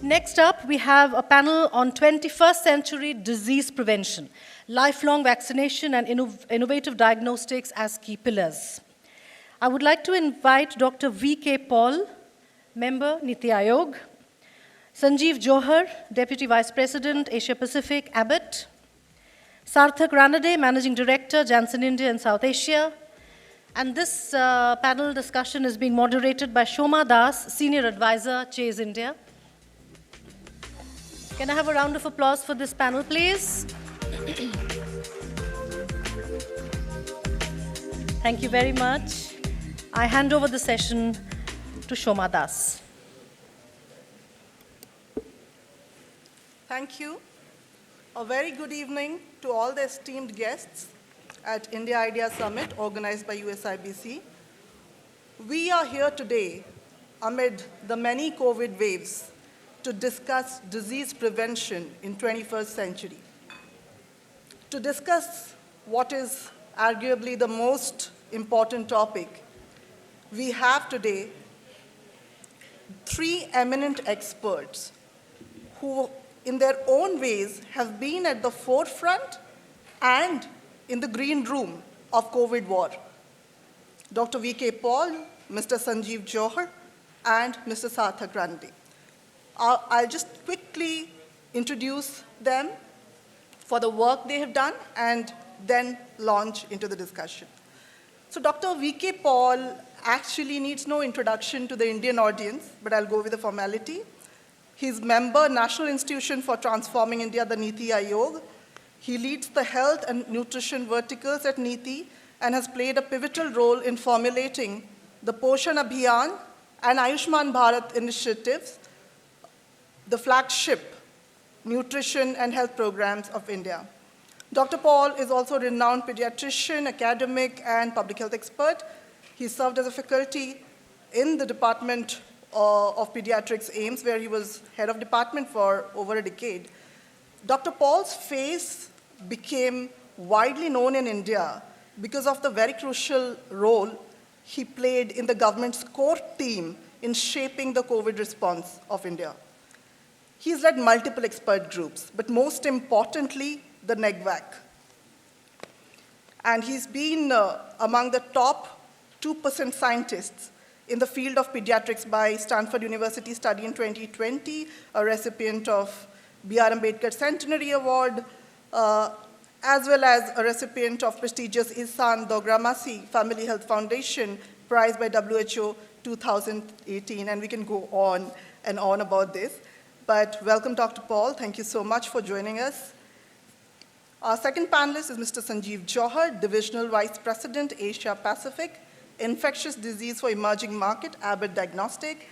Next up, we have a panel on 21st century disease prevention, lifelong vaccination and innovative diagnostics as key pillars. I would like to invite Dr. V.K. Paul, member, Niti Aayog, Sanjeev Johar, Deputy Vice President, Asia Pacific, Abbott, Sarthak Ranade, Managing Director, Janssen India and South Asia, and this panel discussion is being moderated by Shoma Das, Senior Advisor, Chase India. Can I have a round of applause for this panel, please? Thank you very much. I hand over the session to Shoma Das. Thank you. A very good evening to all the esteemed guests at India Idea Summit organized by USIBC. We are here today amid the many COVID waves to discuss disease prevention in 21st century. To discuss what is arguably the most important topic, we have today three eminent experts who in their own ways have been at the forefront and in the green room of COVID war. Dr. V.K. Paul, Mr. Sanjeev Johar, and Mr. Sarthak Ranade. I'll just quickly introduce them for the work they have done and then launch into the discussion. So Dr. V.K. Paul actually needs no introduction to the Indian audience, but I'll go with the formality. He's member, National Institution for Transforming India, the Niti Aayog. He leads the health and nutrition verticals at Niti and has played a pivotal role in formulating the Poshan Abhiyan and Ayushman Bharat initiatives, the flagship nutrition and health programs of India. Dr. Paul is also a renowned pediatrician, academic, and public health expert. He served as a faculty in the Department of Pediatrics, AIIMS, where he was head of department for over a decade. Dr. Paul's face became widely known in India because of the very crucial role he played in the government's core team in shaping the COVID response of India. He's led multiple expert groups, but most importantly, the NEGVAC. And he's been among the top 2% scientists in the field of pediatrics by Stanford University Study in 2020, a recipient of B.R. Ambedkar Centenary Award, as well as a recipient of prestigious Ihsan Dogramasi Family Health Foundation prize by WHO 2018, and we can go on and on about this. But welcome, Dr. Paul. Thank you so much for joining us. Our second panelist is Mr. Sanjeev Johar, Divisional Vice President, Asia Pacific, Infectious Disease for Emerging Market, Abbott Diagnostics.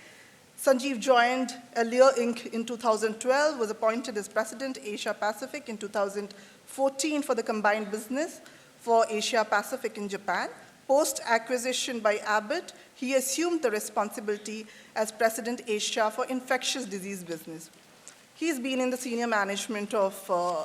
Sanjeev joined Alere Inc. in 2012, was appointed as President, Asia Pacific in 2014 for the combined business for Asia Pacific in Japan. Post-acquisition by Abbott, he assumed the responsibility as President Asia for infectious disease business. He's been in the senior management of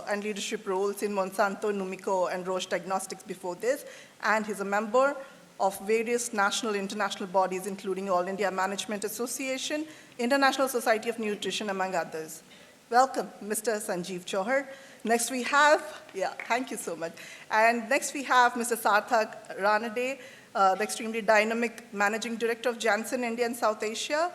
and leadership roles in Monsanto, Numiko, and Roche Diagnostics before this, and he's a member of various national and international bodies, including All India Management Association, International Society of Nutrition, among others. Welcome, Mr. Sanjeev Johar. Next we have, thank you so much. And next we have Mr. Sarthak Ranade, the extremely dynamic Managing Director of Janssen India and South Asia.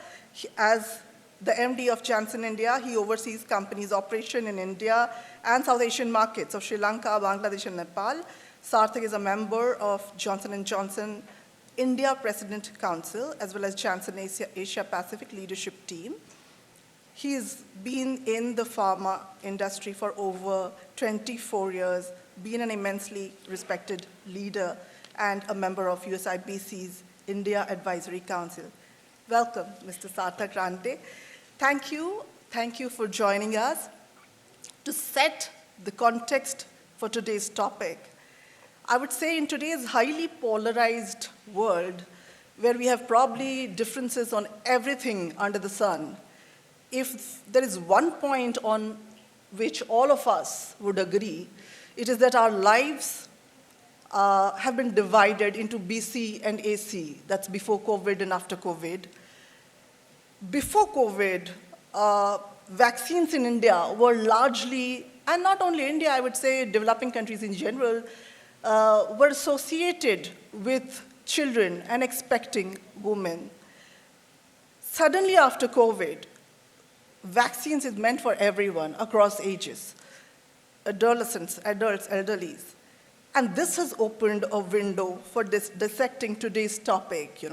As the MD of Janssen India, he oversees company's operation in India and South Asian markets of Sri Lanka, Bangladesh, and Nepal. Sarthak is a member of Johnson & Johnson India President Council, as well as Janssen Asia Pacific leadership team. He's been in the pharma industry for over 24 years, been an immensely respected leader, and a member of USIBC's India Advisory Council. Welcome, Mr. Sarthak Ranade. Thank you for joining us. To set the context for today's topic, I would say in today's highly polarized world, where we have probably differences on everything under the sun, if there is one point on which all of us would agree, it is that our lives have been divided into BC and AC, that's before COVID and after COVID. Before COVID, vaccines in India were largely, and not only India, I would say developing countries in general, were associated with children and expecting women. Suddenly after COVID, vaccines is meant for everyone across ages, adolescents, adults, elderlies. And this has opened a window for dissecting today's topic,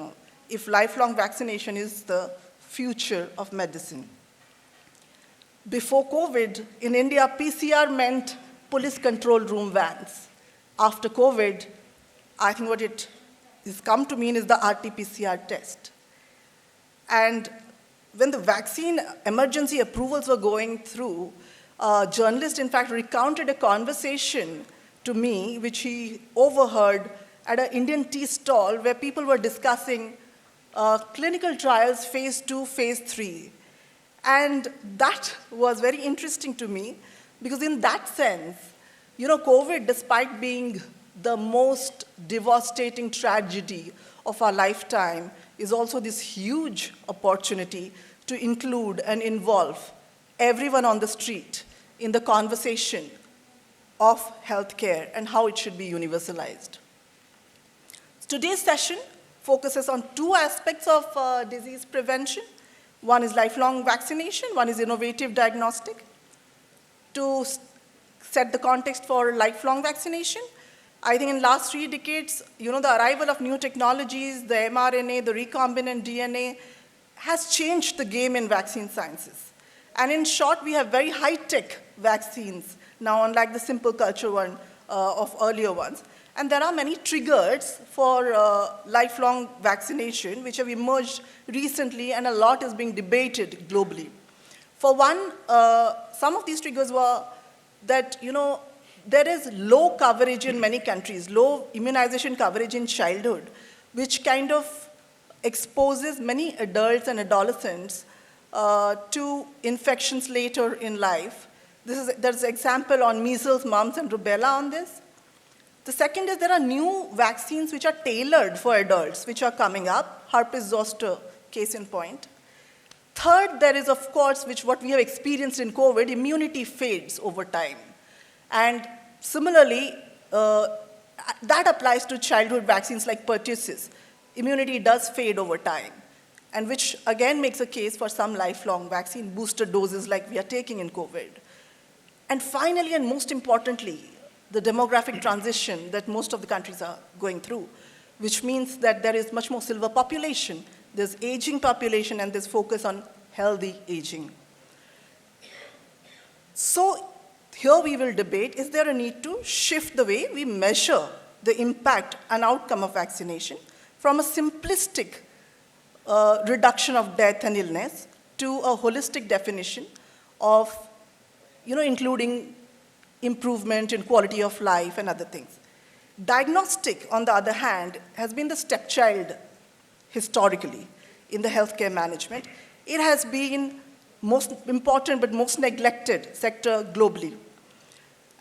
if lifelong vaccination is the future of medicine. Before COVID, in India, PCR meant police control room vans. After COVID, I think what it has come to mean is the RT-PCR test. And when the vaccine emergency approvals were going through, a journalist, in fact, recounted a conversation to me, which he overheard at an Indian tea stall where people were discussing clinical trials, phase 2, phase 3. And that was very interesting to me because in that sense, COVID, despite being the most devastating tragedy of our lifetime, is also this huge opportunity to include and involve everyone on the street in the conversation of healthcare and how it should be universalized. Today's session focuses on two aspects of disease prevention. One is lifelong vaccination, one is innovative diagnostic. To set the context for lifelong vaccination, I think in the last 3 decades, the arrival of new technologies, the mRNA, the recombinant DNA, has changed the game in vaccine sciences. And in short, we have very high-tech vaccines now, unlike the simple culture one of earlier ones. And there are many triggers for lifelong vaccination, which have emerged recently, and a lot is being debated globally. For one, some of these triggers were that, there is low coverage in many countries, low immunization coverage in childhood, which kind of exposes many adults and adolescents to infections later in life. There's an example on measles, mumps, and rubella on this. The second is there are new vaccines which are tailored for adults, which are coming up, herpes zoster, case in point. Third, there is, of course, what we have experienced in COVID, immunity fades over time. And similarly, that applies to childhood vaccines like pertussis. Immunity does fade over time, and which again makes a case for some lifelong vaccine booster doses like we are taking in COVID. And finally, and most importantly, the demographic transition that most of the countries are going through, which means that there is much more silver population, there's aging population, and there's focus on healthy aging. So here we will debate, is there a need to shift the way we measure the impact and outcome of vaccination from a simplistic reduction of death and illness to a holistic definition of, including improvement in quality of life and other things. Diagnostic, on the other hand, has been the stepchild historically in the healthcare management. It has been most important but most neglected sector globally.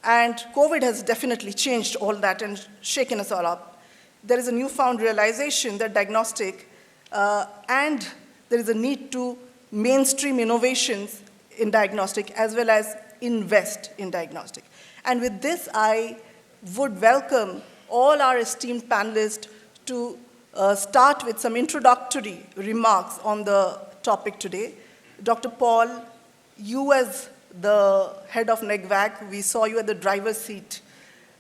And COVID has definitely changed all that and shaken us all up. There is a newfound realization that diagnostic and there is a need to mainstream innovations in diagnostic as well as invest in diagnostic. And with this, I would welcome all our esteemed panelists to start with some introductory remarks on the topic today. Dr. Paul, you as the head of NEGVAC, we saw you at the driver's seat.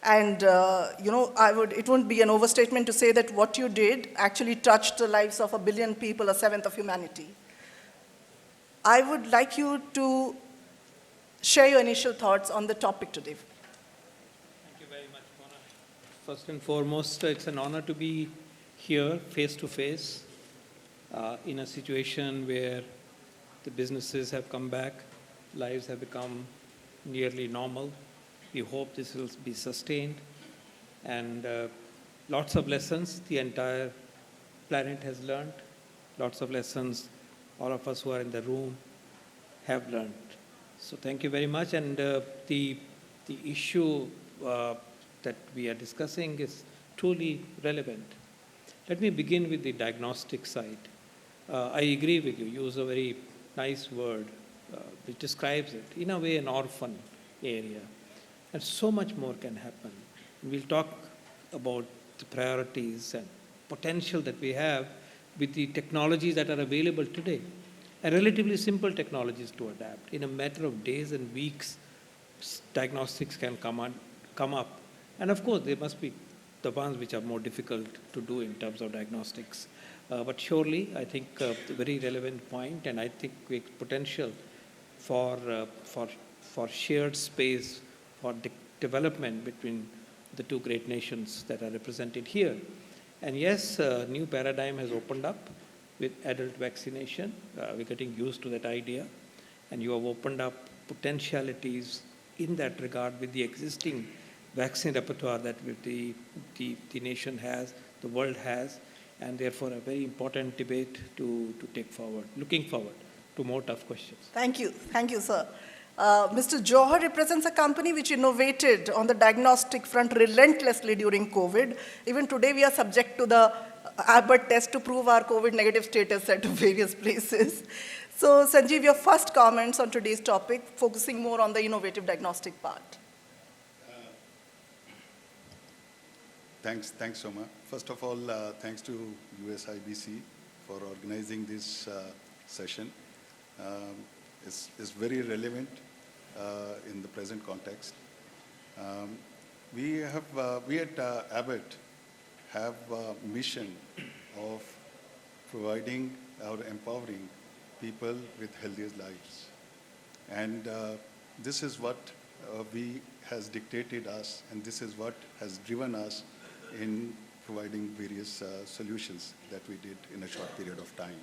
And, it wouldn't be an overstatement to say that what you did actually touched the lives of 1 billion people, a seventh of humanity. I would like you to share your initial thoughts on the topic today. Thank you very much, Mona. First and foremost, it's an honor to be here face to face in a situation where the businesses have come back, lives have become nearly normal. We hope this will be sustained, and lots of lessons the entire planet has learned, lots of lessons all of us who are in the room have learned. So thank you very much, and the issue that we are discussing is truly relevant. Let me begin with the diagnostic side. I agree with you, use a very nice word, which describes it, in a way an orphan area. And so much more can happen. We'll talk about the priorities and potential that we have with the technologies that are available today, and relatively simple technologies to adapt. In a matter of days and weeks, diagnostics can come up. And of course, there must be the ones which are more difficult to do in terms of diagnostics. But surely, I think a very relevant point, and I think with potential for shared space, for development between the two great nations that are represented here. And yes, a new paradigm has opened up with adult vaccination. We're getting used to that idea. And you have opened up potentialities in that regard with the existing vaccine repertoire that the nation has, the world has, and therefore a very important debate to take forward. Looking forward to more tough questions. Thank you, sir. Mr. Johar represents a company which innovated on the diagnostic front relentlessly during COVID. Even today, we are subject to the Abbott test to prove our COVID negative status at various places. So, Sanjeev, your first comments on today's topic, focusing more on the innovative diagnostic part. Thanks, Soma. First of all, thanks to USIBC for organizing this session. It's very relevant in the present context. We at Abbott have a mission of providing or empowering people with healthier lives. And this is what has dictated us, and this is what has driven us in providing various solutions that we did in a short period of time.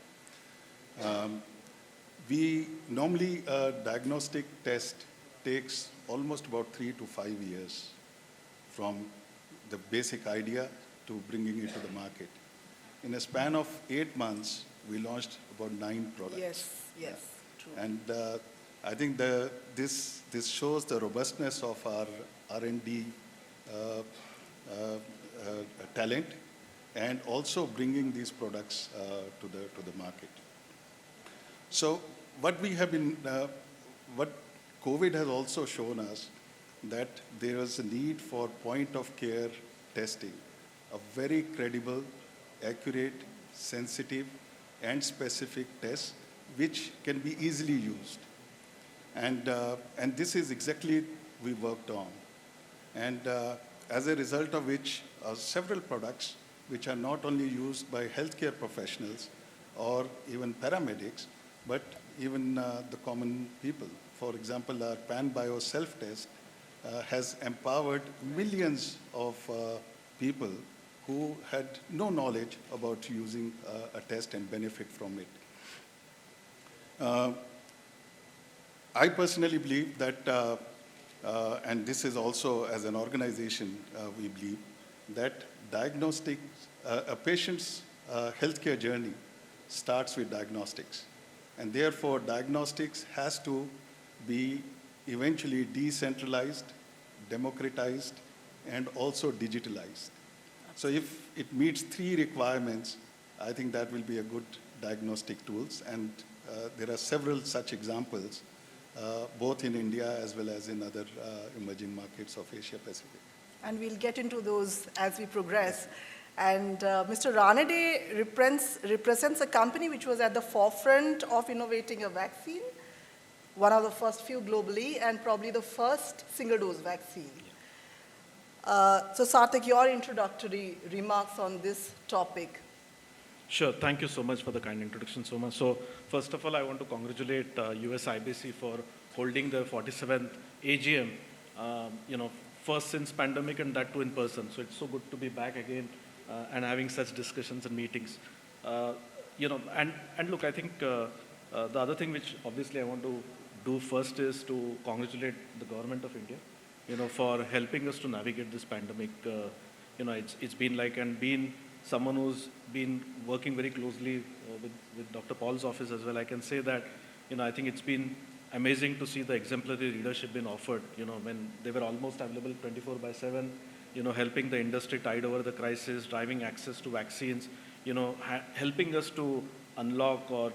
Normally, a diagnostic test takes almost about 3 to 5 years from the basic idea to bringing it to the market. In a span of 8 months, we launched about 9 products. Yes, true. And I think this shows the robustness of our R&D talent, and also bringing these products to the market. So what COVID has also shown us, that there is a need for point-of-care testing, a very credible, accurate, sensitive, and specific test, which can be easily used. And this is exactly we worked on. And as a result of which, several products which are not only used by healthcare professionals or even paramedics, but even the common people. For example, our PanBio self-test has empowered millions of people who had no knowledge about using a test and benefit from it. I personally believe that, and this is also as an organization, we believe that diagnostics, a patient's healthcare journey starts with diagnostics. And therefore, diagnostics has to be eventually decentralized, democratized, and also digitalized. So if it meets 3 requirements, I think that will be a good diagnostic tools. And there are several such examples, both in India as well as in other emerging markets of Asia Pacific. And we'll get into those as we progress. And Mr. Ranade represents a company which was at the forefront of innovating a vaccine, one of the first few globally, and probably the first single-dose vaccine. So Sarthak, your introductory remarks on this topic. Sure. Thank you so much for the kind introduction, Soma. So first of all, I want to congratulate USIBC for holding the 47th AGM, first since pandemic, and that too in person. So it's so good to be back again and having such discussions and meetings. And look, I think the other thing which obviously I want to do first is to congratulate the government of India, for helping us to navigate this pandemic. It's been like, and being someone who's been working very closely with Dr. Paul's office as well, I can say that, I think it's been amazing to see the exemplary leadership being offered, when they were almost available 24/7, helping the industry tide over the crisis, driving access to vaccines, helping us to unlock or,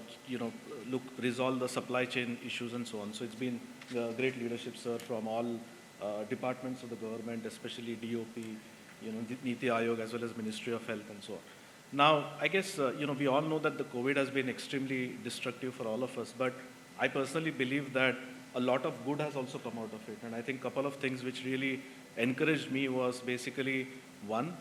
resolve the supply chain issues and so on. So it's been great leadership, sir, from all departments of the government, especially DOP, Niti Aayog, as well as Ministry of Health and so on. Now, I guess, we all know that the COVID has been extremely destructive for all of us, but I personally believe that a lot of good has also come out of it. And I think a couple of things which really encouraged me was basically, one,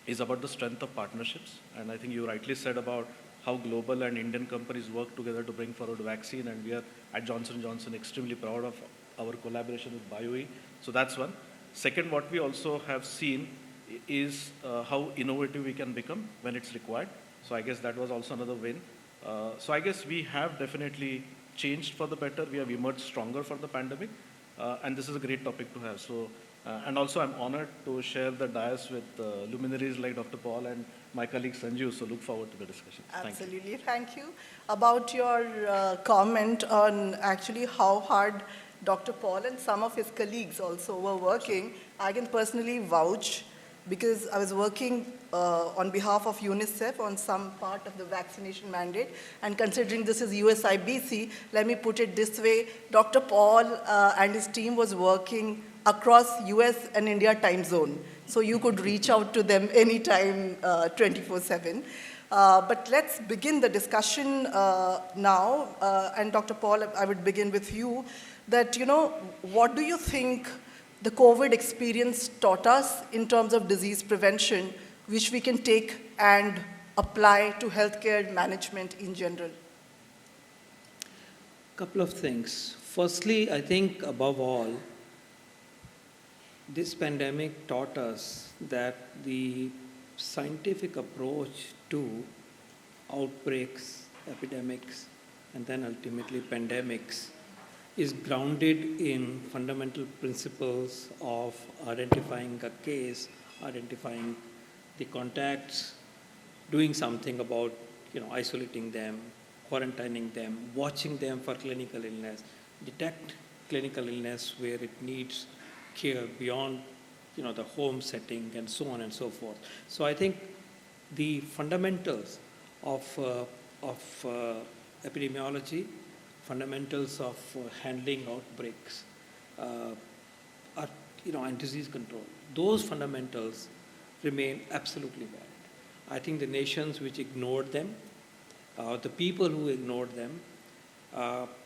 is about the strength of partnerships. And I think you rightly said about how global and Indian companies work together to bring forward vaccine. And we are at Johnson & Johnson extremely proud of our collaboration with BioE. So that's one. Second, what we also have seen is how innovative we can become when it's required. So I guess that was also another win. So I guess we have definitely changed for the better. We have emerged stronger for the pandemic. And this is a great topic to have. So, and also I'm honored to share the dais with luminaries like Dr. Paul and my colleague Sanju. So look forward to the discussion. Absolutely, thank you. About your comment on actually how hard Dr. Paul and some of his colleagues also were working, I can personally vouch because I was working on behalf of UNICEF on some part of the vaccination mandate, and considering this is USIBC, let me put it this way, Dr. Paul and his team was working across US and India time zone, so you could reach out to them anytime 24/7. But let's begin the discussion now, and Dr. Paul, I would begin with you, that, what do you think the COVID experience taught us in terms of disease prevention, which we can take and apply to healthcare management in general? Couple of things. Firstly, I think above all, this pandemic taught us that the scientific approach to outbreaks, epidemics, and then ultimately pandemics is grounded in fundamental principles of identifying a case, identifying the contacts, doing something about, isolating them, quarantining them, watching them for clinical illness, detect clinical illness where it needs care beyond, the home setting, and so on and so forth. So I think the fundamentals of epidemiology, fundamentals of handling outbreaks, and disease control, those fundamentals remain absolutely valid. I think the nations which ignored them, the people who ignored them,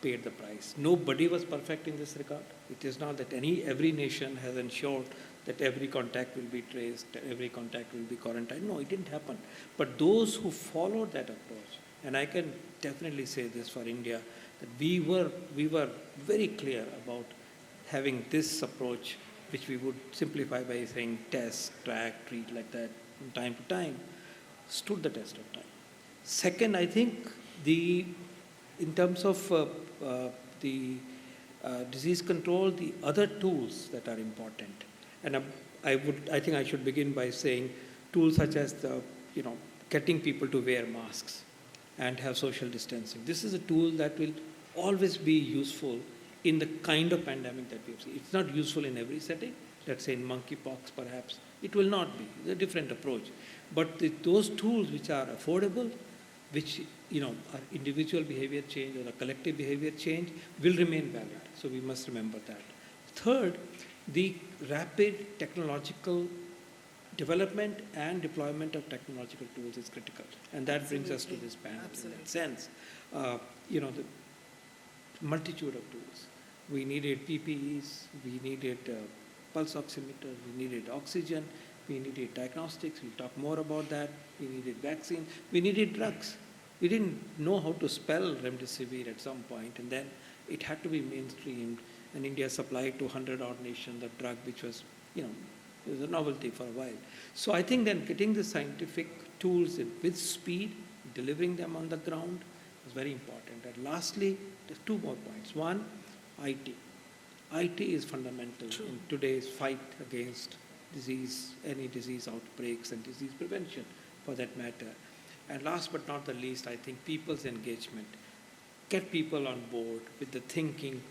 paid the price. Nobody was perfect in this regard. It is not that every nation has ensured that every contact will be traced, every contact will be quarantined. No, it didn't happen. But those who followed that approach, and I can definitely say this for India, that we were very clear about having this approach, which we would simplify by saying test, track, treat, like that from time to time, stood the test of time. Second, I think in terms of the disease control, the other tools that are important, and I think I should begin by saying tools such as getting people to wear masks and have social distancing. This is a tool that will always be useful in the kind of pandemic that we've seen. It's not useful in every setting. Let's say in monkeypox, perhaps it will not be. It's a different approach. But those tools which are affordable, which are individual behavior change or the collective behavior change, will remain valid. So we must remember that. Third, the rapid technological development and deployment of technological tools is critical, and that brings us to this panel. In that sense, the multitude of tools. We needed PPEs, we needed pulse oximeter, we needed oxygen, we needed diagnostics, we'll talk more about that, we needed vaccine, we needed drugs. We didn't know how to spell remdesivir at some point, and then it had to be mainstreamed, and India supplied to 100-odd nations the drug, which was, it was a novelty for a while. So I think then getting the scientific tools with speed, delivering them on the ground was very important. And lastly, there's two more points. One, IT. IT is fundamental in today's fight against disease, any disease outbreaks and disease prevention for that matter. And last but not the least, I think people's engagement. Get people on board with the thinking,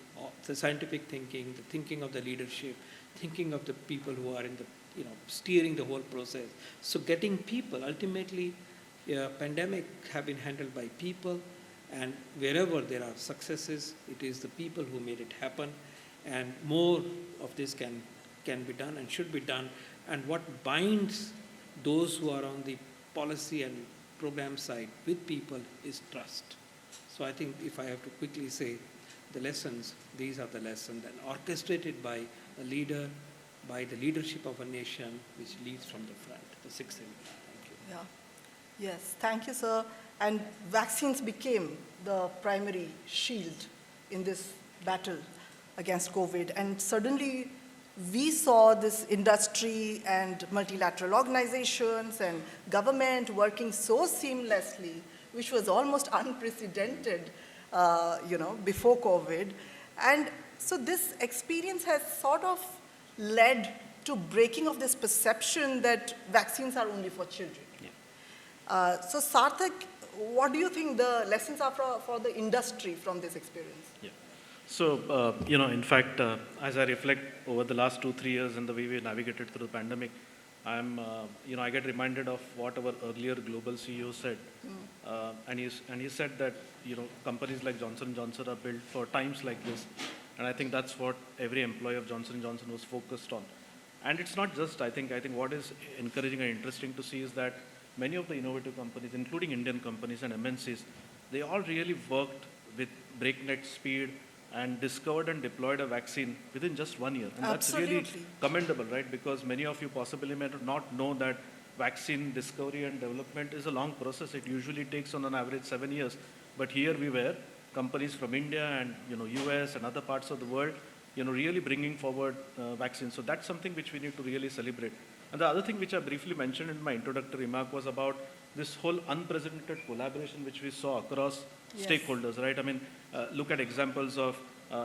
the scientific thinking, the thinking of the leadership, thinking of the people who are in the, steering the whole process. So getting people, ultimately, pandemic have been handled by people. And wherever there are successes, it is the people who made it happen. And more of this can be done and should be done. And what binds those who are on the policy and program side with people is trust. So I think if I have to quickly say the lessons, these are the lessons, and orchestrated by a leader, by the leadership of a nation which leads from the front. The sixth thing. Thank you. Yeah. Yes, thank you, sir. And vaccines became the primary shield in this battle against COVID. And suddenly, we saw this industry and multilateral organizations and government working so seamlessly, which was almost unprecedented, before COVID. And so this experience has sort of led to breaking of this perception that vaccines are only for children. Yeah. So Sarthak, what do you think the lessons are for the industry from this experience? Yeah. So, in fact, as I reflect over the last 2-3 years and the way we navigated through the pandemic, I get reminded of what our earlier global CEO said. And he said that, companies like Johnson & Johnson are built for times like this. And I think that's what every employee of Johnson & Johnson was focused on. And it's not just, I think what is encouraging and interesting to see is that many of the innovative companies, including Indian companies and MNCs, they all really worked with breakneck speed and discovered and deployed a vaccine within just 1 year. And Absolutely. That's really commendable, right? Because many of you possibly may not know that vaccine discovery and development is a long process. It usually takes on an average 7 years. But here we were, companies from India and US and other parts of the world, really bringing forward vaccines. So that's something which we need to really celebrate. And the other thing which I briefly mentioned in my introductory remark was about this whole unprecedented collaboration which we saw across stakeholders, right? I mean, look at examples of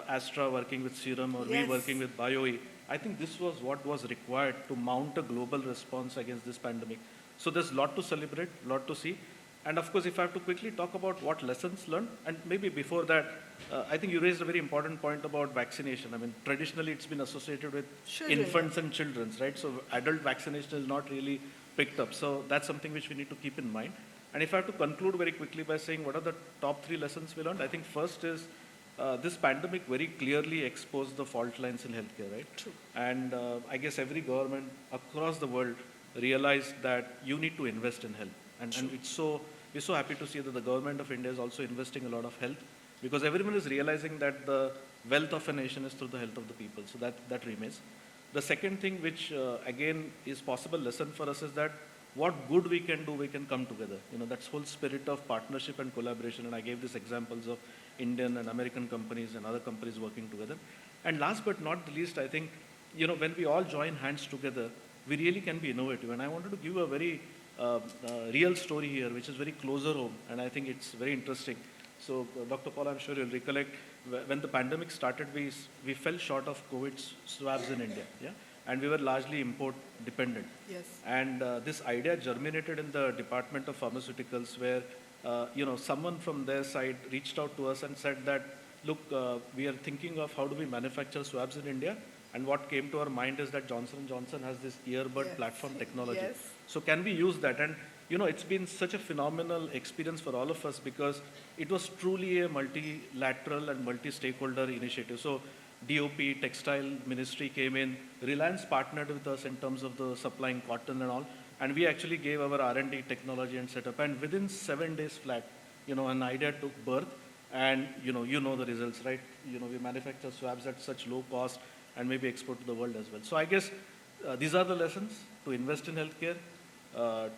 Astra working with Serum or we working with BioE. I think this was what was required to mount a global response against this pandemic. So there's a lot to celebrate, a lot to see. And of course, if I have to quickly talk about what lessons learned, and maybe before that, I think you raised a very important point about vaccination. I mean, traditionally it's been associated with infants and children, right? So adult vaccination is not really picked up. So that's something which we need to keep in mind. And if I have to conclude very quickly by saying what are the top 3 lessons we learned, I think first is this pandemic very clearly exposed the fault lines in healthcare, right? True. And I guess every government across the world realized that you need to invest in health. And we're so happy to see that the government of India is also investing a lot of health, because everyone is realizing that the wealth of a nation is through the health of the people. So that remains. The second thing which again is possible lesson for us is that what good we can do, we can come together. That's whole spirit of partnership and collaboration. And I gave these examples of Indian and American companies and other companies working together. And last but not the least, I think, when we all join hands together, we really can be innovative. And I wanted to give a very real story here, which is very closer home, and I think it's very interesting. So, Dr. Paul, I'm sure you'll recollect, when the pandemic started, we fell short of COVID swabs in India, and we were largely import dependent. Yes. And this idea germinated in the Department of Pharmaceuticals, where someone from their side reached out to us and said that, look, we are thinking of how do we manufacture swabs in India. And what came to our mind is that Johnson & Johnson has this earbud platform technology. Yes. So can we use that? And, it's been such a phenomenal experience for all of us, because it was truly a multilateral and multi-stakeholder initiative. So DOP, Textile Ministry came in, Reliance partnered with us in terms of the supplying cotton and all. And we actually gave our R&D technology and setup. And within 7 days flat, an idea took birth. And, you know the results, right? We manufacture swabs at such low cost and maybe export to the world as well. So I guess these are the lessons: to invest in healthcare,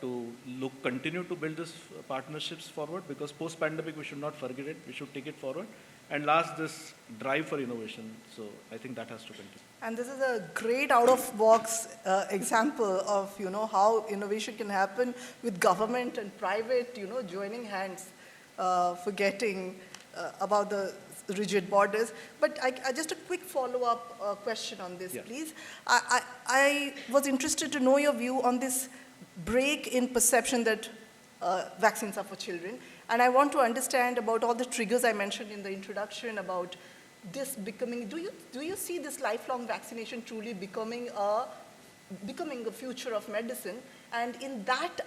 to continue to build these partnerships forward, because post-pandemic we should not forget it, we should take it forward. And last, this drive for innovation. So I think that has to continue. And this is a great out-of-box example of, how innovation can happen with government and private, joining hands, forgetting about the rigid borders. But just a quick follow-up question on this, please. I was interested to know your view on this break in perception that vaccines are for children. And I want to understand about all the triggers I mentioned in the introduction about this becoming, do you see this lifelong vaccination truly becoming a future of medicine? And in that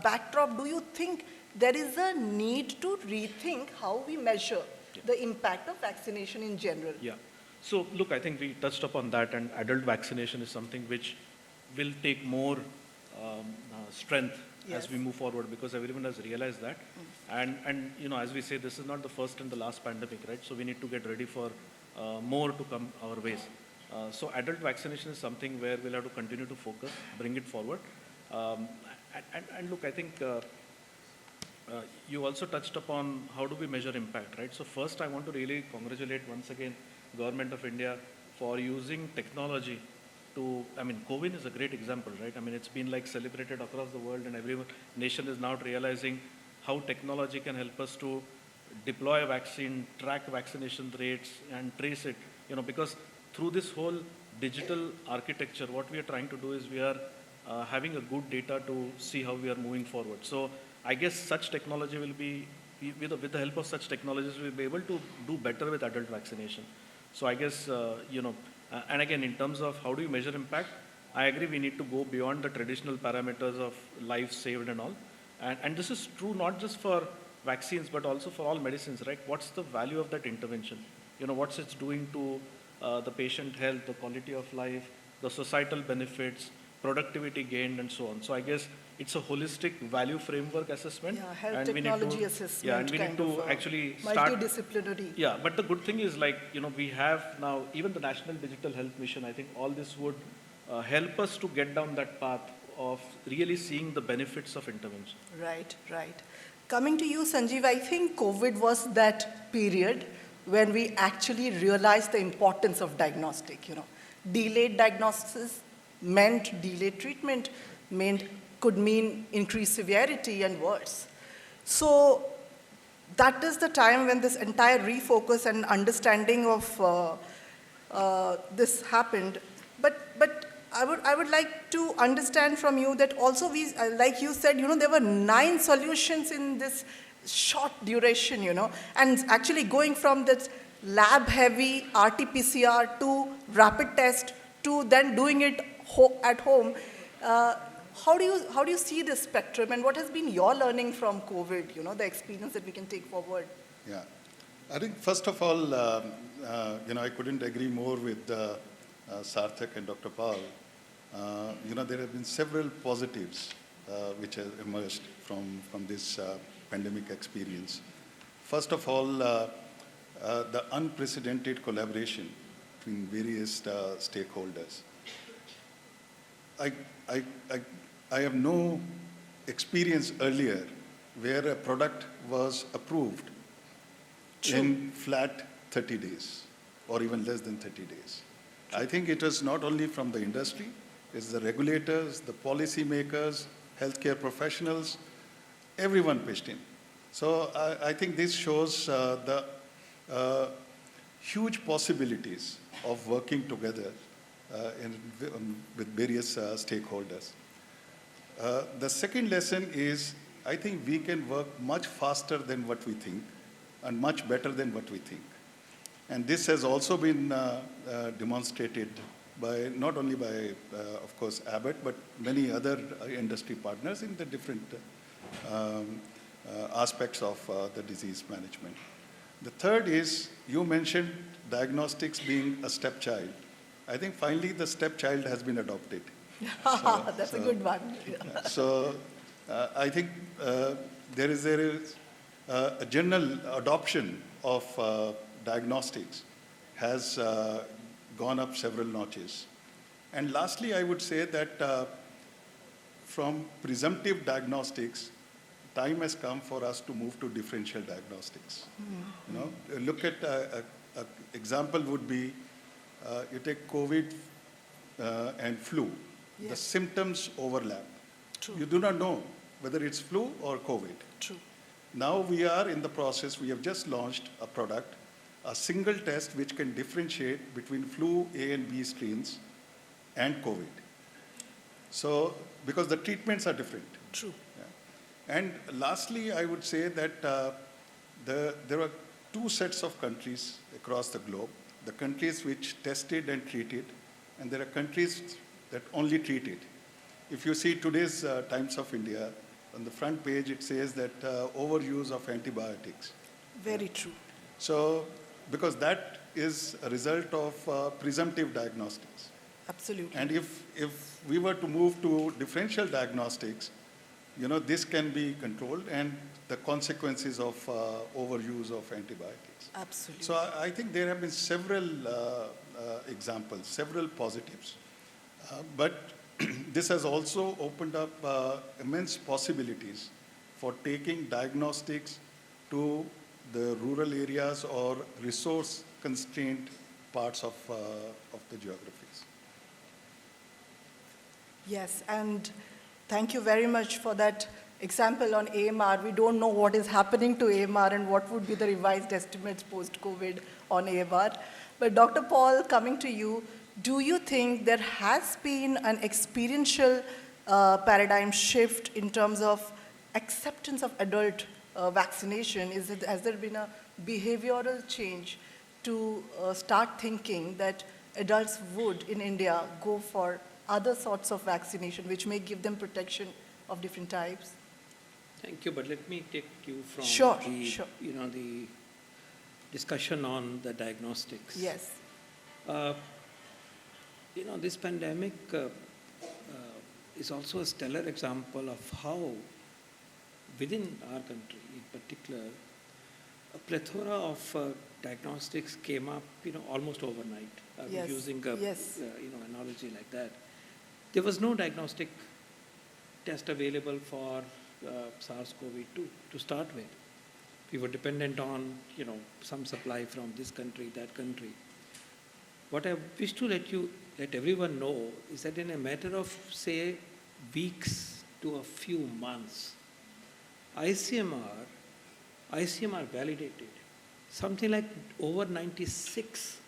backdrop, do you think there is a need to rethink how we measure the impact of vaccination in general. Yeah. So look, I think we touched upon that, and adult vaccination is something which will take more strength Yes. as we move forward, because everyone has realized that. And you know, as we say, this is not the first and the last pandemic, right? So we need to get ready for more to come our ways. So adult vaccination is something where we'll have to continue to focus, bring it forward. And look, I think you also touched upon how do we measure impact, right? So first, I want to really congratulate once again Government of India for using technology to, I mean, COVID is a great example, right? I mean, it's been like celebrated across the world, and every nation is now realizing how technology can help us to deploy a vaccine, track vaccination rates, and trace it, you know, because through this whole digital architecture, what we are trying to do is we are having a good data to see how we are moving forward. So I guess such technology will be, with the help of such technologies, we'll be able to do better with adult vaccination. So I guess, you know, and again, in terms of how do you measure impact, I agree we need to go beyond the traditional parameters of lives saved and all. And this is true not just for vaccines, but also for all medicines, right? What's the value of that intervention? You know, what's it's doing to the patient health, the quality of life, the societal benefits, productivity gained, and so on. So I guess it's a holistic value framework assessment. Yeah, health and technology assessment. Yeah, and we need to actually start. Multidisciplinary. Yeah, but the good thing is, like, you know, we have now even the National Digital Health Mission. I think all this would help us to get down that path of really seeing the benefits of intervention. Right, right. Coming to you, Sanjeev, I think COVID was that period when we actually realized the importance of diagnostic, you know. Delayed diagnosis meant delayed treatment, could mean increased severity and worse. So that is the time when this entire refocus and understanding of this happened. But I would like to understand from you that also we, like you said, you know, there were 9 solutions in this short duration, you know, and actually going from this lab-heavy RT-PCR to rapid test to then doing it at home. How do you see this spectrum, and what has been your learning from COVID, you know, the experience that we can take forward? Yeah. I think first of all, you know, I couldn't agree more with Sarthak and Dr. Paul. You know, there have been several positives which have emerged from this pandemic experience. First of all, the unprecedented collaboration between various stakeholders. I have no experience earlier where a product was approved in flat 30 days or even less than 30 days. I think it was not only from the industry, it's the regulators, the policy makers, healthcare professionals, everyone pitched in. So I think this shows the huge possibilities of working together with various stakeholders. The second lesson is, I think we can work much faster than what we think and much better than what we think. And this has also been demonstrated by, not only by, of course, Abbott, but many other industry partners in the different aspects of the disease management. The third is, you mentioned diagnostics being a stepchild. I think finally the stepchild has been adopted. That's a good one. So I think there is a general adoption of diagnostics has gone up several notches. And lastly, I would say that from presumptive diagnostics, time has come for us to move to differential diagnostics. You know, look at an example would be, you take COVID and flu. Yes. The symptoms overlap. True. You do not know whether it's flu or COVID. True. Now we are in the process, we have just launched a product, a single test which can differentiate between flu A and B strains and COVID. So, because the treatments are different. True. Yeah. And lastly, I would say that there are 2 sets of countries across the globe. The countries which tested and treated, and there are countries that only treated. If you see today's Times of India, on the front page it says that overuse of antibiotics. Very true. So, because that is a result of presumptive diagnostics. Absolutely. And if we were to move to differential diagnostics, this can be controlled and the consequences of overuse of antibiotics. Absolutely. So I think there have been several examples, several positives. But this has also opened up immense possibilities for taking diagnostics to the rural areas or resource-constrained parts of the geographies. Yes, and thank you very much for that example on AMR. We don't know what is happening to AMR and what would be the revised estimates post-COVID on AMR. But Dr. Paul, coming to you, do you think there has been an experiential paradigm shift in terms of acceptance of adult vaccination? Has there been a behavioral change to start thinking that adults would, in India, go for other sorts of vaccination which may give them protection of different types? Thank you, but let me take you from Sure. the discussion on the diagnostics. Yes. This pandemic is also a stellar example of how within our country in particular, a plethora of diagnostics came up, almost overnight. Yes. Using a, Yes. analogy like that. There was no diagnostic test available for SARS-CoV-2 to start with. We were dependent on, some supply from this country, that country. What I wish to let everyone know is that in a matter of, say, weeks to a few months, ICMR validated something like over 96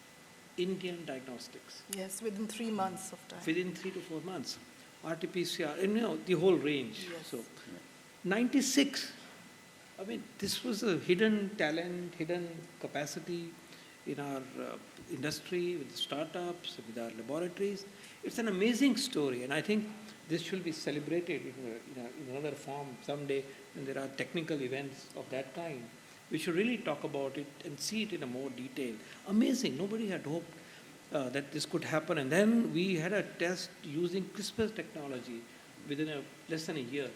Indian diagnostics. Yes, within 3 months of time. Within 3 to 4 months. RT-PCR, and the whole range. Yes. So 96. I mean, this was a hidden talent, hidden capacity in our industry, with startups, with our laboratories. It's an amazing story, and I think this should be celebrated in another form someday when there are technical events of that kind. We should really talk about it and see it in a more detail. Amazing. Nobody had hoped that this could happen. And then we had a test using CRISPR technology within less than a year.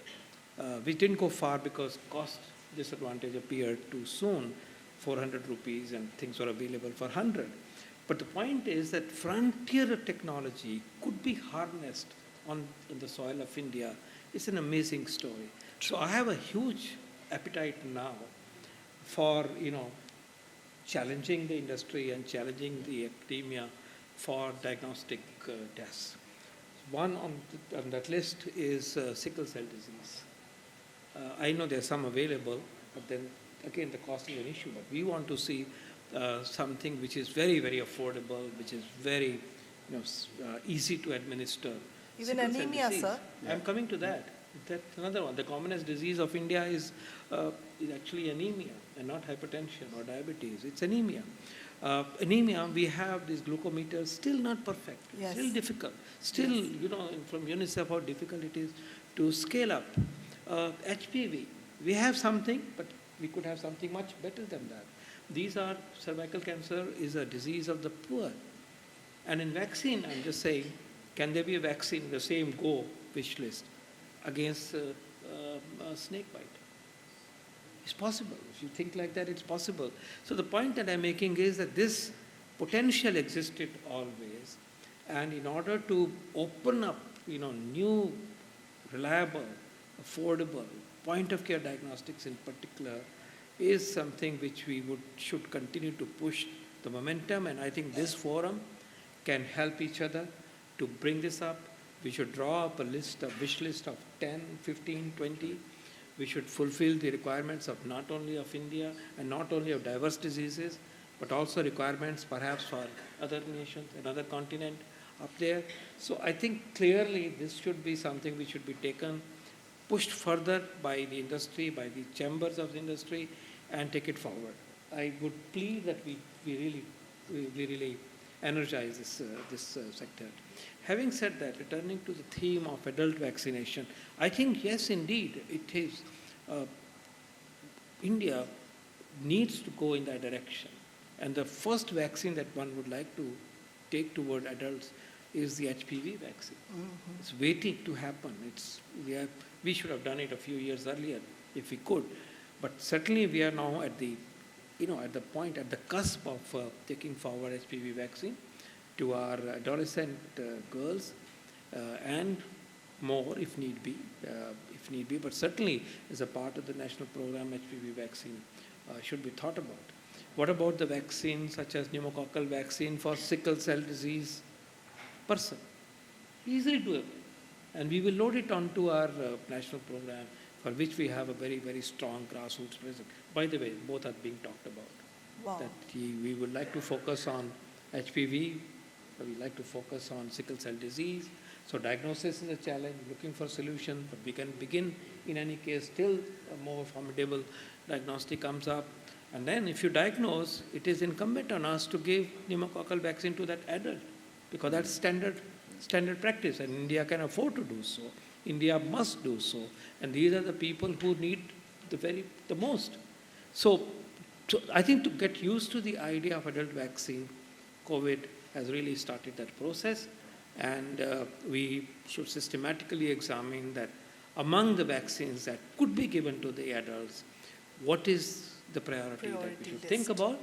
We didn't go far because cost disadvantage appeared too soon, 400 rupees, and things were available for 100. But the point is that frontier technology could be harnessed on the soil of India. It's an amazing story. So I have a huge appetite now for, challenging the industry and challenging the academia for diagnostic tests. One on that list is sickle cell disease. I know there's some available, but then again the cost is an issue. But we want to see something which is very, very affordable, which is very easy to administer. Even Sickle cell anemia, disease. sir. I'm coming to that. That's another one. The commonest disease of India is actually anemia and not hypertension or diabetes. It's anemia. Anemia, we have these glucometers, still not perfect, Yes. still difficult. Still, from UNICEF how difficult it is to scale up. HPV, we have something, but we could have something much better than that. Cervical cancer is a disease of the poor. And in vaccine, I'm just saying, can there be a vaccine, the same wish list against snake bite? It's possible. If you think like that, it's possible. So the point that I'm making is that this potential existed always, and in order to open up, new, reliable, affordable, point-of-care diagnostics in particular, is something which we should continue to push the momentum, and I think this forum can help each other to bring this up. We should draw up a wish list of 10, 15, 20. We should fulfill the requirements of not only of India and not only of diverse diseases, but also requirements perhaps for other nations, another continent up there. So I think clearly this should be something which should be pushed further by the industry, by the chambers of the industry, and take it forward. I would plead that we really, energize this sector. Having said that, returning to the theme of adult vaccination, I think yes, indeed, it is. India needs to go in that direction. And the first vaccine that one would like to take toward adults is the HPV vaccine. Mm-hmm. It's waiting to happen. We should have done it a few years earlier if we could. But certainly we are now at the point, at the cusp of taking forward HPV vaccine to our adolescent girls and more if need be. But certainly as a part of the national program, HPV vaccine should be thought about. What about the vaccines such as pneumococcal vaccine for sickle cell disease person? Easily doable. And we will load it onto our national program, for which we have a very, very strong grassroots presence. By the way, both are being talked about. Wow. That we would like to focus on HPV, we like to focus on sickle cell disease. So diagnosis is a challenge, looking for solution, but we can begin in any case till a more formidable diagnostic comes up. And then if you diagnose, it is incumbent on us to give pneumococcal vaccine to that adult, because that's standard practice, and India can afford to do so. India must do so. And these are the people who need the most. So I think to get used to the idea of adult vaccine, COVID has really started that process, and we should systematically examine that among the vaccines that could be given to the adults, what is the priority that we should think about.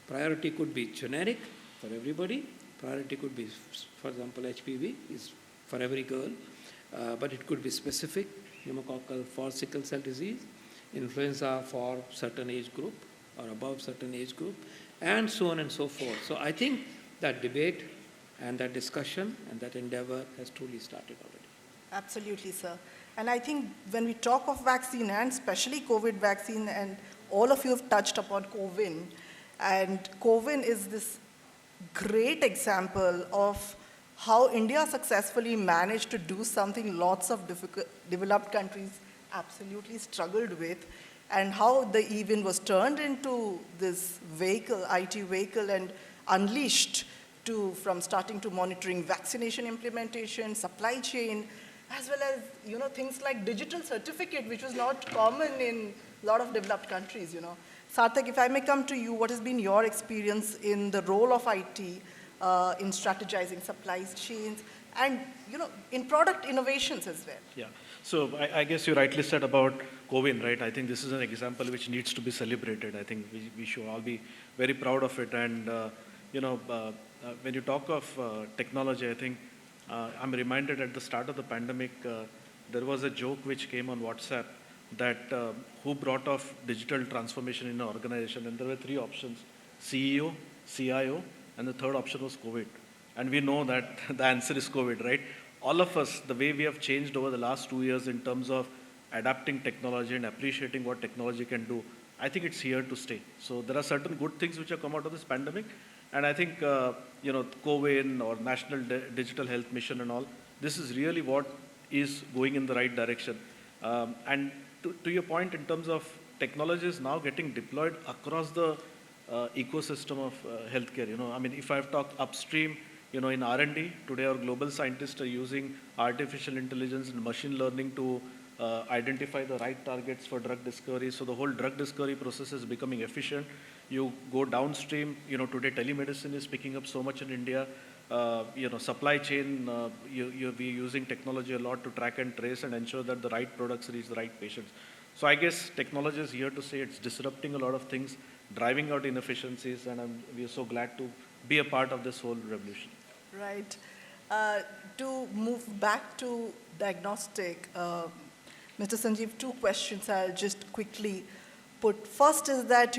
Priority could be generic for everybody. Priority could be, for example, HPV is for every girl, but it could be specific, pneumococcal for sickle cell disease, influenza for certain age group or above certain age group, and so on and so forth. So I think that debate and that discussion and that endeavor has truly started already. Absolutely, sir. And I think when we talk of vaccine, and especially COVID vaccine, and all of you have touched upon COVID, and COVID is this great example of how India successfully managed to do something lots of developed countries absolutely struggled with, and how the even was turned into this vehicle, IT vehicle, and unleashed from starting to monitoring vaccination implementation, supply chain, as well as things like digital certificate, which was not common in a lot of developed countries. Sarthak, if I may come to you, what has been your experience in the role of IT in strategizing supply chains and in product innovations as well? Yeah. So I guess you rightly said about COVID, right? I think this is an example which needs to be celebrated. I think we should all be very proud of it. And when you talk of technology, I think I'm reminded at the start of the pandemic, there was a joke which came on WhatsApp that who brought off digital transformation in an organization, and there were three options: CEO, CIO, and the third option was COVID. And we know that the answer is COVID, right? All of us, the way we have changed over the last 2 years in terms of adapting technology and appreciating what technology can do, I think it's here to stay. So there are certain good things which have come out of this pandemic. And I think, COVID or National Digital Health Mission and all, this is really what is going in the right direction. And to your point, in terms of technology is now getting deployed across the ecosystem of healthcare. I mean, if I've talked upstream, in R&D, today our global scientists are using artificial intelligence and machine learning to identify the right targets for drug discovery. So the whole drug discovery process is becoming efficient. You go downstream, today telemedicine is picking up so much in India. Supply chain, we're using technology a lot to track and trace and ensure that the right products reach the right patients. So I guess technology is here to stay. It's disrupting a lot of things, driving out inefficiencies, and we are so glad to be a part of this whole revolution. Right. To move back to diagnostic, Mr. Sanjeev, two questions I'll just quickly put. First is that,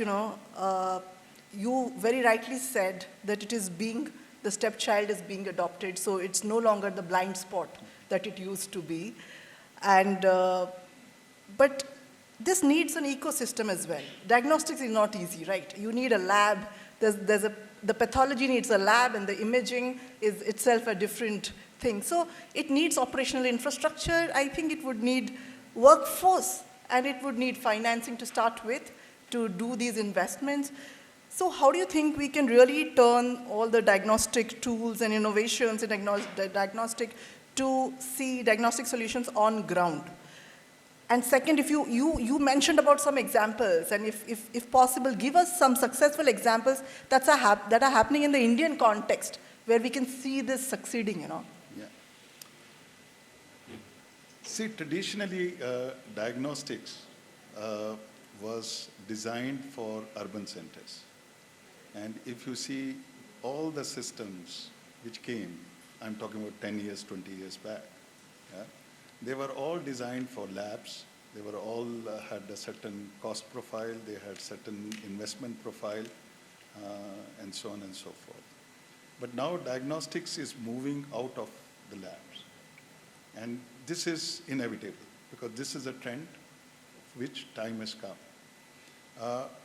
you very rightly said that the stepchild is being adopted, so it's no longer the blind spot that it used to be. And, but this needs an ecosystem as well. Diagnostics is not easy, right? You need a lab. The pathology needs a lab, and the imaging is itself a different thing. So it needs operational infrastructure. I think it would need workforce, and it would need financing to start with to do these investments. So how do you think we can really turn all the diagnostic tools and innovations in diagnostic to see diagnostic solutions on ground? And second, if you mentioned about some examples, and if possible, give us some successful examples that are happening in the Indian context, where we can see this succeeding, Yeah. See, traditionally, diagnostics was designed for urban centers. And if you see all the systems which came, I'm talking about 10 years, 20 years back, yeah, they were all designed for labs. They were all had a certain cost profile. They had certain investment profile, and so on and so forth. But now diagnostics is moving out of the labs. And this is inevitable because this is a trend which time has come.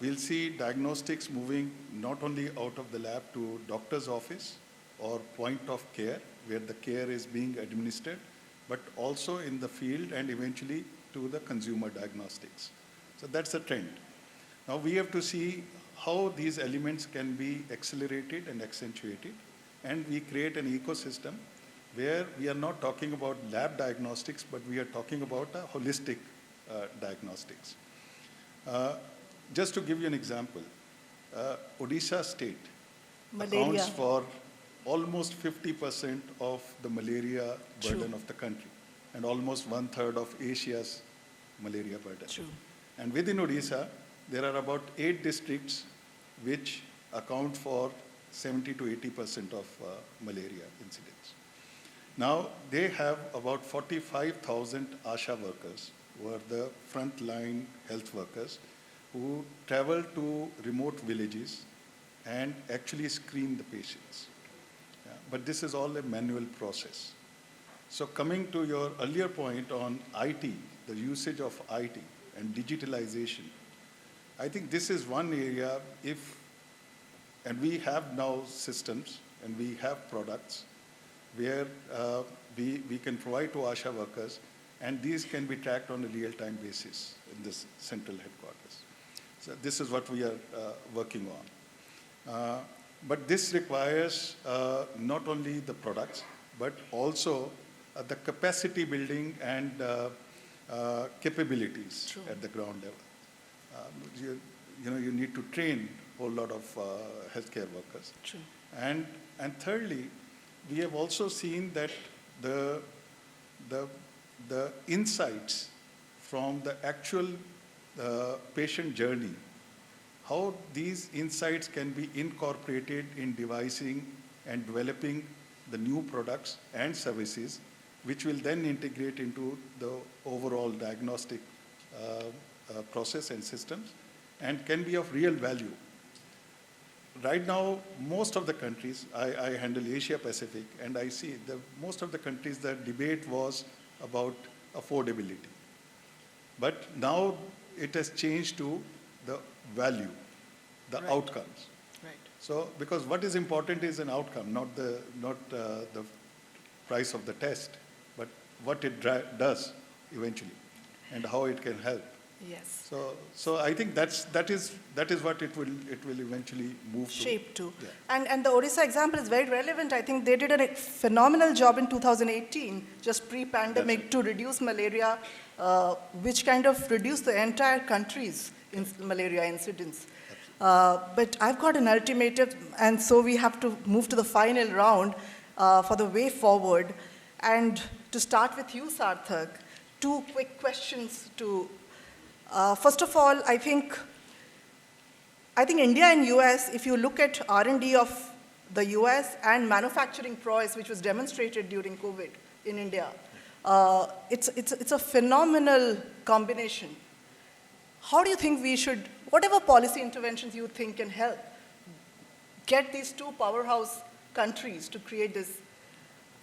We'll see diagnostics moving not only out of the lab to doctor's office or point of care where the care is being administered, but also in the field and eventually to the consumer diagnostics. So that's a trend. Now we have to see how these elements can be accelerated and accentuated, and we create an ecosystem where we are not talking about lab diagnostics, but we are talking about a holistic diagnostics. Just to give you an example, Odisha state accounts for almost 50% of the malaria burden of the country and almost 1/3 of Asia's malaria burden. True. And within Odisha, there are about 8 districts which account for 70 to 80% of malaria incidents. Now, they have about 45,000 ASHA workers, who are the frontline health workers, who travel to remote villages and actually screen the patients. Yeah, but this is all a manual process. So coming to your earlier point on IT, the usage of IT and digitalization, I think this is one area and we have now systems and we have products where we can provide to ASHA workers, and these can be tracked on a real-time basis in this central headquarters. So this is what we are working on. But this requires not only the products, but also the capacity building and capabilities True. at the ground level. You need to train a whole lot of healthcare workers. True. And thirdly, we have also seen that the insights from the actual patient journey, how these insights can be incorporated in devising and developing the new products and services, which will then integrate into the overall diagnostic process and systems, and can be of real value. Right now, most of the countries, I handle Asia Pacific, and I see most of the countries, the debate was about affordability. But now it has changed to the value, the Right. outcomes. Right. So, because what is important is an outcome, not the price of the test, but what it does eventually, and how it can help. Yes. So I think that is what it will eventually move Shape to. Yeah. And the Odisha example is very relevant. I think they did a phenomenal job in 2018, just pre-pandemic, to reduce malaria, which kind of reduced the entire country's malaria incidence. But I've got an ultimatum, and so we have to move to the final round for the way forward. And to start with you, Sarthak, 2 quick questions to. First of all, I think India and US, if you look at R&D of the US and manufacturing prowess, which was demonstrated during COVID in India, it's a phenomenal combination. How do you think we should, whatever policy interventions you think can help, get these 2 powerhouse countries to create this?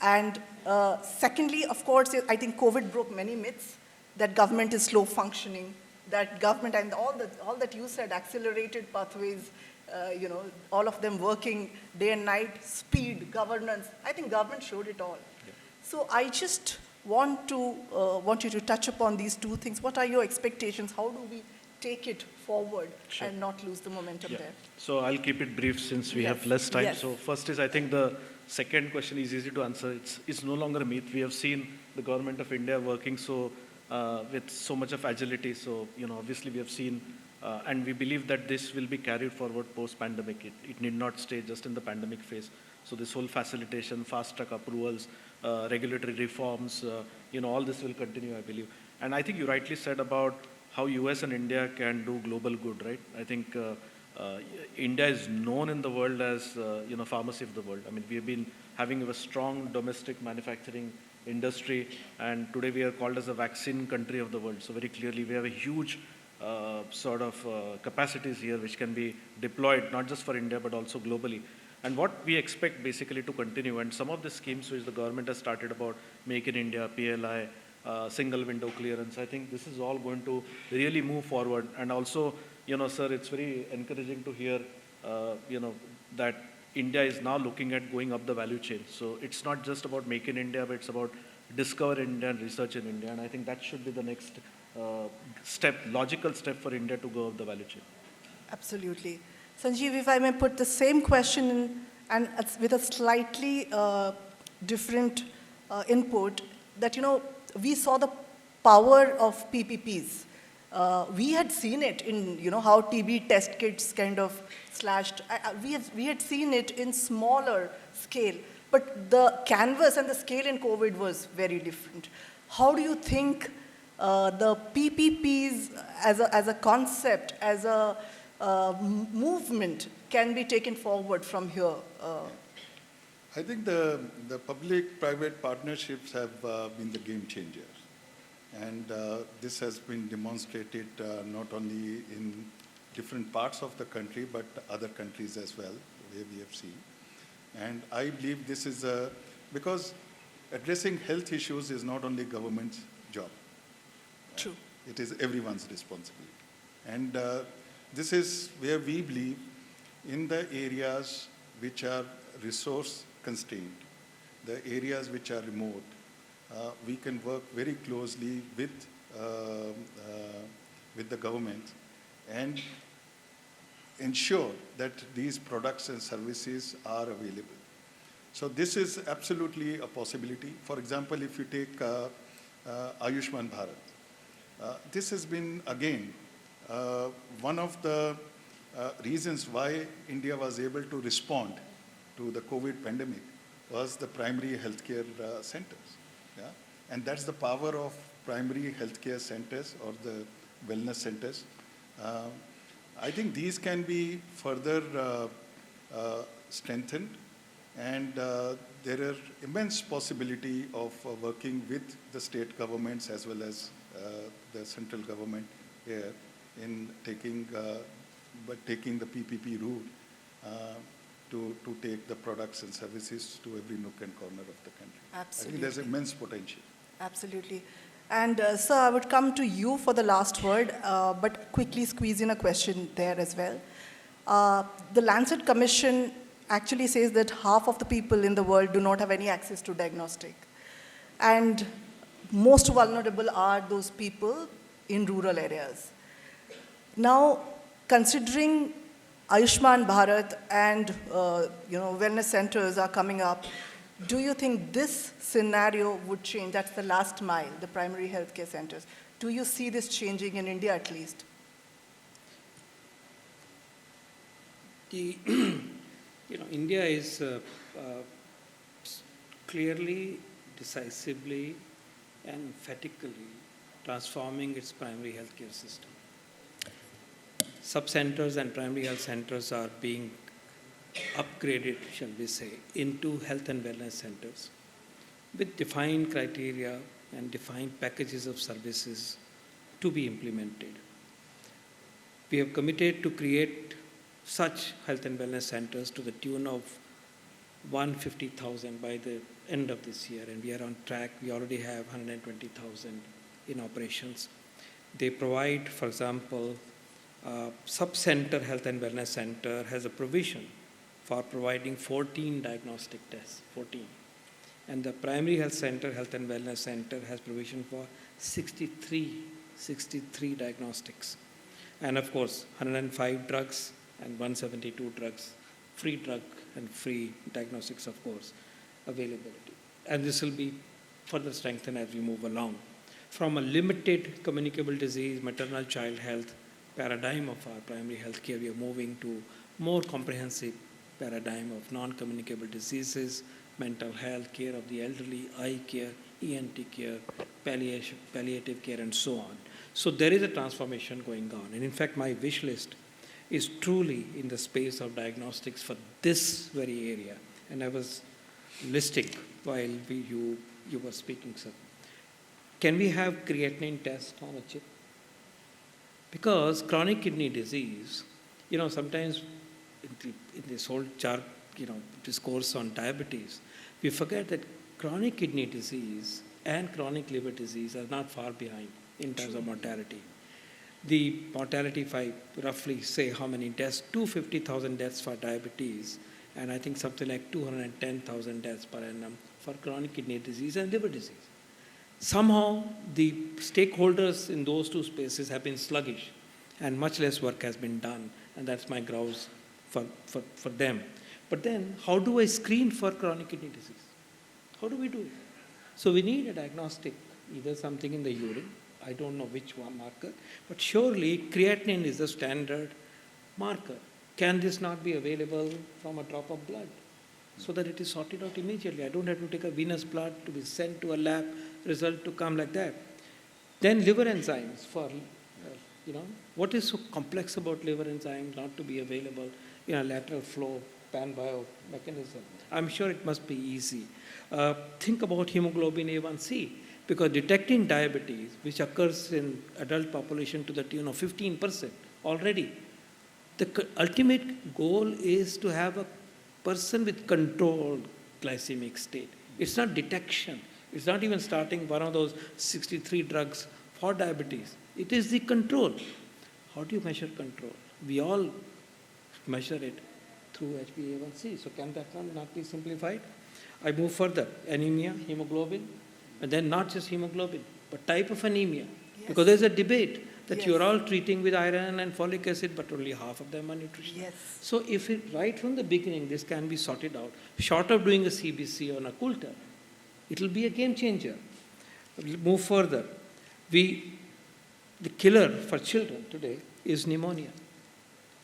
And secondly, of course, I think COVID broke many myths, that government is slow functioning, that government and all that you said, accelerated pathways, all of them working day and night, speed, governance. I think government showed it all. Yeah. So I just want you to touch upon these 2 things. What are your expectations? How do we take it forward Sure. and not lose the momentum Yeah. there? So I'll keep it brief since we have Yes. less time. Yes. So first is, I think the second question is easy to answer. It's no longer a myth. We have seen the government of India working with so much of agility. So, obviously we have seen, and we believe that this will be carried forward post-pandemic. It need not stay just in the pandemic phase. So this whole facilitation, fast-track approvals, regulatory reforms, all this will continue, I believe. And I think you rightly said about how US and India can do global good, right? I think India is known in the world as, pharmacy of the world. I mean, we have been having a strong domestic manufacturing industry, and today we are called as a vaccine country of the world. So very clearly, we have a huge capacities here which can be deployed, not just for India, but also globally. And what we expect basically to continue, and some of the schemes which the government has started about Make in India, PLI, single window clearance, I think this is all going to really move forward. And also, sir, it's very encouraging to hear, that India is now looking at going up the value chain. So it's not just about Make in India, but it's about discover India and research in India. And I think that should be the next logical step for India to go up the value chain. Absolutely. Sanjeev, if I may put the same question in, and with a slightly different input, that, we saw the power of PPPs. We had seen it in, how TB test kits kind of slashed. We had seen it in smaller scale, but the canvas and the scale in COVID was very different. How do you think the PPPs as a concept, as a movement can be taken forward from here? I think the public-private partnerships have been the game changers. And this has been demonstrated not only in different parts of the country, but other countries as well, where we have seen. And I believe this is because addressing health issues is not only government's job. True. It is everyone's responsibility. And this is where we believe in the areas which are resource constrained, the areas which are remote, we can work very closely with the government and ensure that these products and services are available. So this is absolutely a possibility. For example, if you take Ayushman Bharat, this has been, again, one of the reasons why India was able to respond to the COVID pandemic was the primary healthcare centers. Yeah? And that's the power of primary healthcare centers or the wellness centers. I think these can be further strengthened, and there are immense possibility of working with the state governments as well as the central government here in taking the PPP route to take the products and services to every nook and corner of the country. Absolutely. I think there's immense potential. Absolutely. And sir, I would come to you for the last word, but quickly squeeze in a question there as well. The Lancet Commission actually says that half of the people in the world do not have any access to diagnostic. And most vulnerable are those people in rural areas. Now, considering Ayushman Bharat and wellness centers are coming up, do you think this scenario would change? That's the last mile, the primary healthcare centers. Do you see this changing in India at least? India is clearly, decisively, and emphatically transforming its primary healthcare system. Sub-centers and primary health centers are being upgraded, shall we say, into health and wellness centers with defined criteria and defined packages of services to be implemented. We have committed to create such health and wellness centers to the tune of 150,000 by the end of this year, and we are on track. We already have 120,000 in operations. They provide, for example, sub-center health and wellness center has a provision for providing 14 diagnostic tests, 14. And the primary health center, health and wellness center has provision for 63 diagnostics. And of course, 105 drugs and 172 drugs, free drug and free diagnostics, of course, availability. And this will be further strengthened as we move along. From a limited communicable disease, maternal child health paradigm of our primary health care, we are moving to more comprehensive paradigm of non-communicable diseases, mental health, care of the elderly, eye care, ENT care, palliative care, and so on. So there is a transformation going on. And in fact, my wish list is truly in the space of diagnostics for this very area. And I was listing while you were speaking, sir. Can we have creatinine test on a chip? Because chronic kidney disease, sometimes in this whole discourse on diabetes, we forget that chronic kidney disease and chronic liver disease are not far behind in terms of mortality. The mortality, if I roughly say how many deaths, 250,000 deaths for diabetes, and I think something like 210,000 deaths per annum for chronic kidney disease and liver disease. Somehow, the stakeholders in those two spaces have been sluggish, and much less work has been done, and that's my grouse for them. But then, how do I screen for chronic kidney disease? How do we do it? So we need a diagnostic, either something in the urine, I don't know which one marker, but surely creatinine is the standard marker. Can this not be available from a drop of blood so that it is sorted out immediately? I don't have to take a venous blood to be sent to a lab, result to come like that. Then liver enzymes for, what is so complex about liver enzymes not to be available in a lateral flow pan-bio mechanism? I'm sure it must be easy. Think about hemoglobin A1C, because detecting diabetes, which occurs in adult population to the tune of 15% already, the ultimate goal is to have a person with controlled glycemic state. It's not detection. It's not even starting one of those 63 drugs for diabetes. It is the control. How do you measure control? We all measure it through HbA1c. So can that one not be simplified? I move further. Anemia, hemoglobin, and then not just hemoglobin, but type of anemia. Yes. Because there's a debate that you're all treating with iron and folic acid, but only half of them are nutritional. Yes. So if right from the beginning this can be sorted out, short of doing a CBC on a Coulter, it will be a game changer. We'll move further. The killer for children today is pneumonia,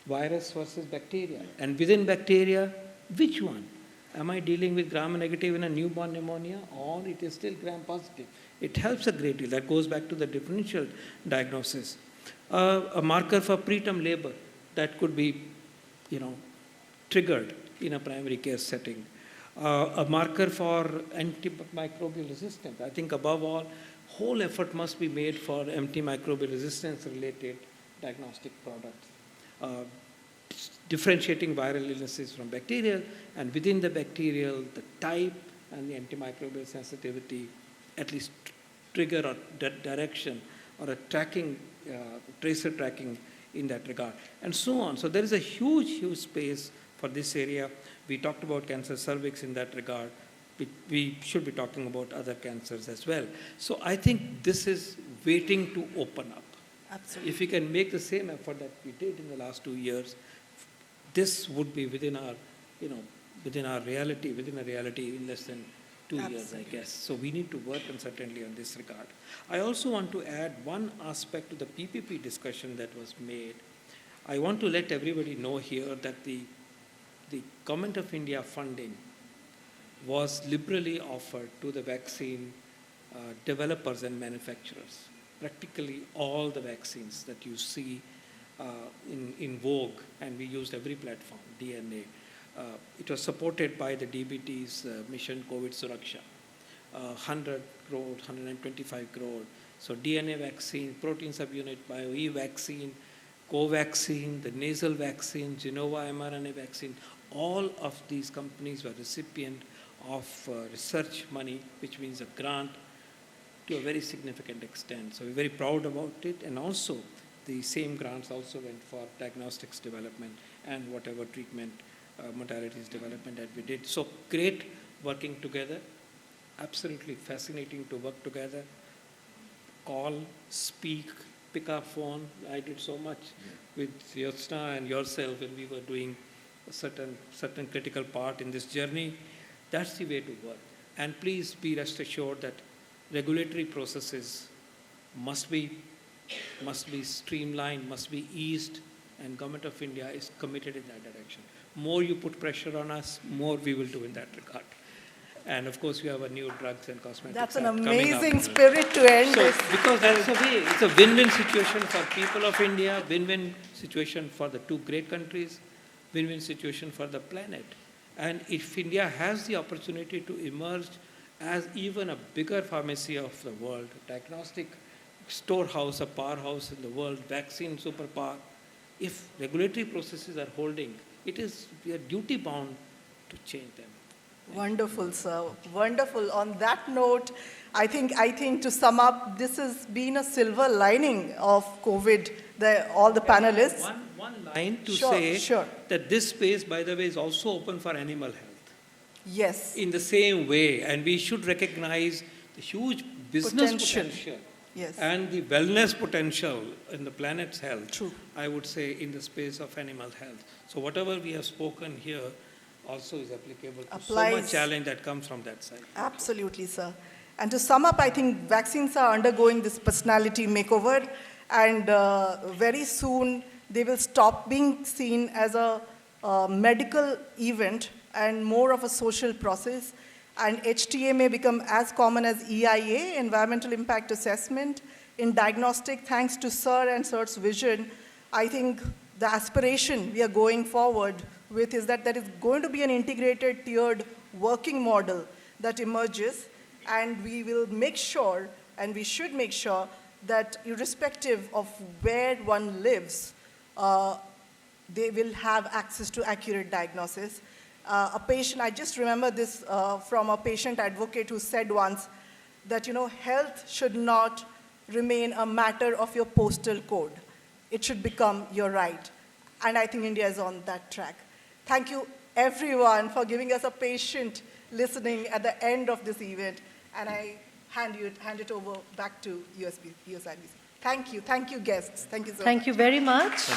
virus versus bacteria. And within bacteria, which one? Am I dealing with gram-negative in a newborn pneumonia, or it is still gram-positive? It helps a great deal. That goes back to the differential diagnosis. A marker for preterm labor that could be, triggered in a primary care setting. A marker for antimicrobial resistance. I think above all, whole effort must be made for antimicrobial resistance-related diagnostic products. Differentiating viral illnesses from bacterial, and within the bacterial, the type and the antimicrobial sensitivity, at least trigger or direction or a tracking, tracer tracking in that regard, and so on. So there is a huge space for this area. We talked about cancer cervix in that regard. We should be talking about other cancers as well. So I think this is waiting to open up. Absolutely. If we can make the same effort that we did in the last 2 years, this would be within our reality in less than 2 years, I guess. So we need to work certainly on this regard. I also want to add one aspect to the PPP discussion that was made. I want to let everybody know here that the Government of India funding was liberally offered to the vaccine developers and manufacturers. Practically all the vaccines that you see in vogue, and we used every platform, DNA. It was supported by the DBT's mission COVID Suraksha, 100 crore, 125 crore. So DNA vaccine, protein subunit, bio-E vaccine, Covaxin, the nasal vaccine, Genova mRNA vaccine, all of these companies were recipient of research money, which means a grant to a very significant extent. So we're very proud about it, and also the same grants also went for diagnostics development and whatever treatment modalities development that we did. So great working together, absolutely fascinating to work together, call, speak, pick up phone. I did so much with Yosna and yourself when we were doing a certain critical part in this journey. That's the way to work. And please be rest assured that regulatory processes must be streamlined, must be eased, and Government of India is committed in that direction. More you put pressure on us, more we will do in that regard. And of course, we have a new drugs and cosmetics. That's an Act coming up. amazing spirit to end So, this. because that's the way, it's a win-win situation for people of India, win-win situation for the two great countries, win-win situation for the planet. And if India has the opportunity to emerge as even a bigger pharmacy of the world, diagnostic storehouse, a powerhouse in the world, vaccine superpower, if regulatory processes are holding, we are duty bound to change them. Wonderful, sir. Wonderful. On that note, I think to sum up, this has been a silver lining of COVID, all the panelists. One line to Sure, say sure. that this space, by the way, is also open for animal health. Yes. In the same way, and we should recognize the huge business potential Yes. and the wellness potential in the planet's health, True. I would say, in the space of animal health. So whatever we have spoken here also is applicable to so much Applies. challenge that comes from that side. Absolutely, sir. And to sum up, I think vaccines are undergoing this personality makeover, and very soon they will stop being seen as a medical event and more of a social process. And HTA may become as common as EIA, Environmental Impact Assessment. In diagnostic, thanks to Sir and Sir's vision, I think the aspiration we are going forward with is that there is going to be an integrated, tiered working model that emerges, and we will make sure, and we should make sure, that irrespective of where one lives, they will have access to accurate diagnosis. A patient, I just remember this from a patient advocate who said once that, health should not remain a matter of your postal code. It should become your right. And I think India is on that track. Thank you, everyone, for giving us a patient listening at the end of this event. And I hand it over back to USIBC. Thank you, guests. Thank you so much. Thank you very much.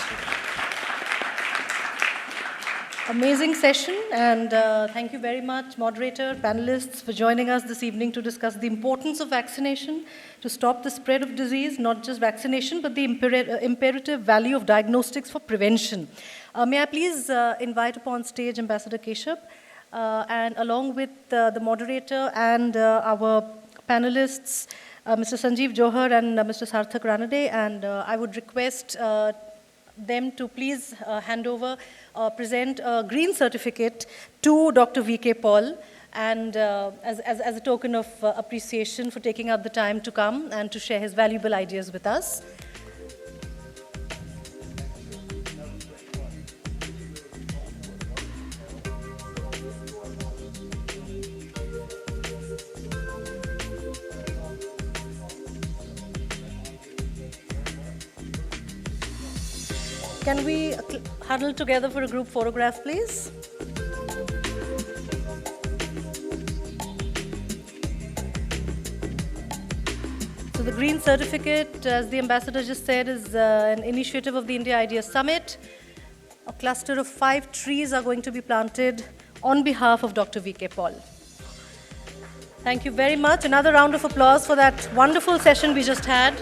Amazing session, and thank you very much, moderator, panelists, for joining us this evening to discuss the importance of vaccination to stop the spread of disease, not just vaccination, but the imperative value of diagnostics for prevention. May I please invite upon stage Ambassador Keshav, and along with the moderator and our panelists, Mr. Sanjeev Johar and Mr. Sarthak Ranade, and I would request them to please present a green certificate to Dr. V.K. Paul, and as a token of appreciation for taking out the time to come and to share his valuable ideas with us. Can we huddle together for a group photograph, please? So the green certificate, as the ambassador just said, is an initiative of the India Ideas Summit. A cluster of 5 trees are going to be planted on behalf of Dr. V.K. Paul. Thank you very much. Another round of applause for that wonderful session we just had.